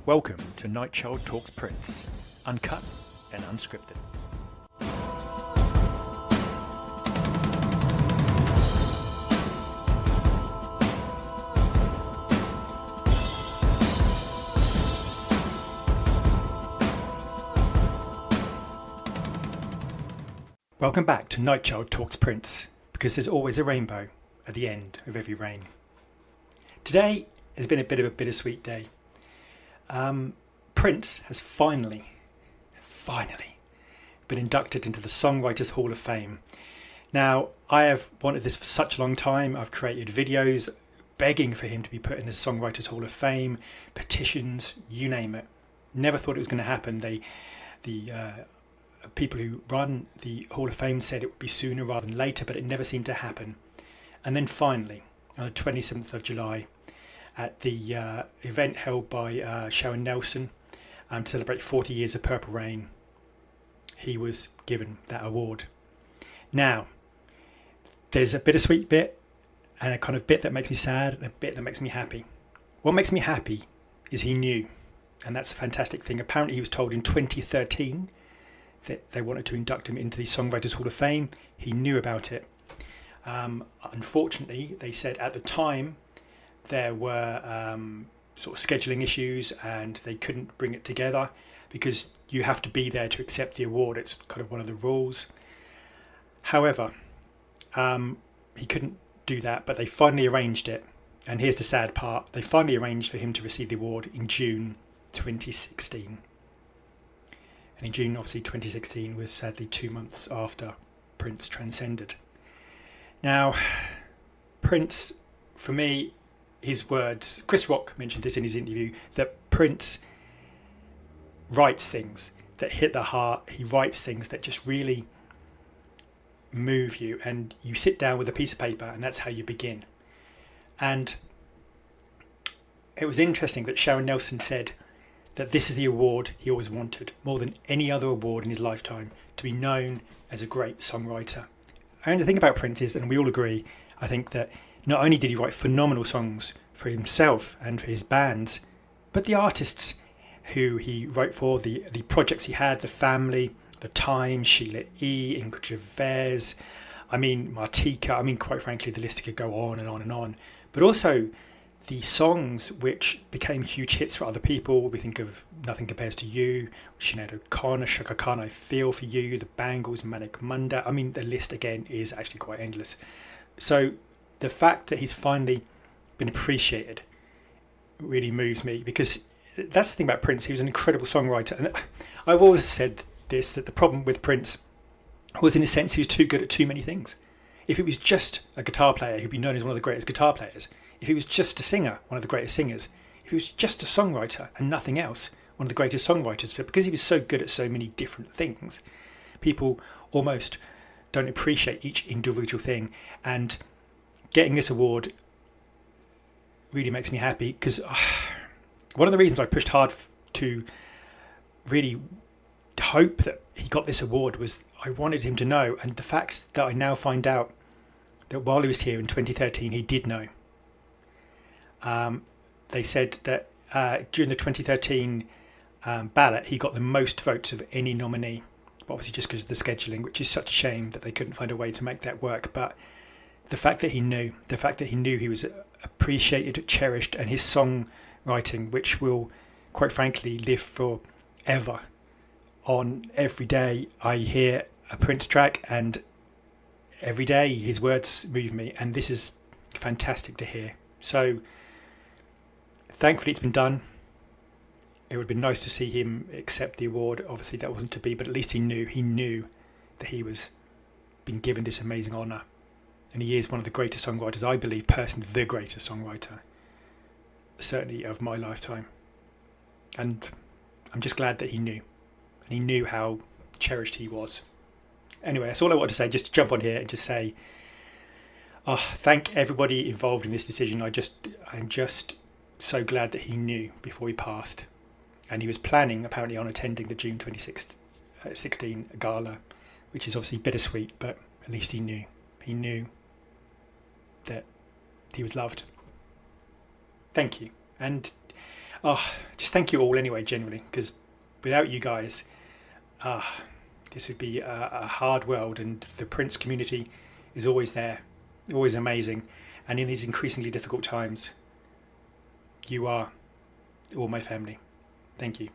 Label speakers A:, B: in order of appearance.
A: Welcome to Nightchild Talks Prince, uncut and unscripted. Welcome back to Nightchild Talks Prince, because there's always a rainbow at the end of every rain. Today has been a bit of a bittersweet day. Prince has finally been inducted into the SongWriters Hall of Fame. Now, I have wanted this for such a long time. I've created videos begging for him to be put in the SongWriters Hall of Fame, petitions, you name it. Never thought it was going to happen. The people who run the Hall of Fame said it would be sooner rather than later, but it never seemed to happen. And then finally, on the 27th of July, at the event held by Sharon Nelson to celebrate 40 years of Purple Rain, he was given that award. Now, there's a bittersweet bit and a kind of bit that makes me sad and a bit that makes me happy. What makes me happy is he knew, and that's a fantastic thing. Apparently he was told in 2013 that they wanted to induct him into the Songwriters Hall of Fame. He knew about it. Unfortunately, they said at the time there were sort of scheduling issues and they couldn't bring it together because you have to be there to accept the award. It's kind of one of the rules. However, he couldn't do that, but they finally arranged it. And here's the sad part. They finally arranged for him to receive the award in June 2016. And in June, obviously, 2016 was sadly 2 months after Prince transcended. Now, Prince, for me, his words, Chris Rock mentioned this in his interview, that Prince writes things that hit the heart. He writes things that just really move you, and you sit down with a piece of paper and that's how you begin. And it was interesting that Sharon Nelson said that this is the award he always wanted, more than any other award in his lifetime, to be known as a great songwriter. And the thing about Prince is, and we all agree, I think that not only did he write phenomenal songs for himself and for his bands, but the artists who he wrote for, the projects he had, The Family, The Time, Sheila E., Ingrid Gervais, Martika, quite frankly, the list could go on and on and on. But also the songs which became huge hits for other people. We think of Nothing Compares to You, Sinead O'Connor, Shaka Khan, I Feel For You, The Bangles, Manic Monday. The list again is actually quite endless. So the fact that he's finally been appreciated really moves me, because that's the thing about Prince. He was an incredible songwriter. And I've always said this, that the problem with Prince was, in a sense, he was too good at too many things. If he was just a guitar player, he'd be known as one of the greatest guitar players. If he was just a singer, one of the greatest singers. If he was just a songwriter and nothing else, one of the greatest songwriters. But because he was so good at so many different things, people almost don't appreciate each individual thing. And getting this award really makes me happy, because one of the reasons I pushed hard to really hope that he got this award was I wanted him to know. And the fact that I now find out that while he was here in 2013, he did know. They said that during the 2013 ballot, he got the most votes of any nominee. But obviously just because of the scheduling, which is such a shame that they couldn't find a way to make that work. But the fact that he knew he was appreciated, cherished, and his songwriting, which will, quite frankly, live forever. On every day I hear a Prince track, and every day his words move me, and this is fantastic to hear. So thankfully it's been done. It would have been nice to see him accept the award. Obviously that wasn't to be, but at least he knew that he was being given this amazing honour. And he is one of the greatest songwriters, I believe personally, the greatest songwriter, certainly of my lifetime. And I'm just glad that he knew. And he knew how cherished he was. Anyway, that's all I wanted to say, just to jump on here and just say, thank everybody involved in this decision. I'm just so glad that he knew before he passed. And he was planning, apparently, on attending the June 2016 gala, which is obviously bittersweet, but at least he knew. He knew that he was loved. Thank you. And Just thank you all anyway, generally, because without you guys, this would be a hard world, and the Prince community is always there, always amazing. And in these increasingly difficult times, you are all my family. Thank you.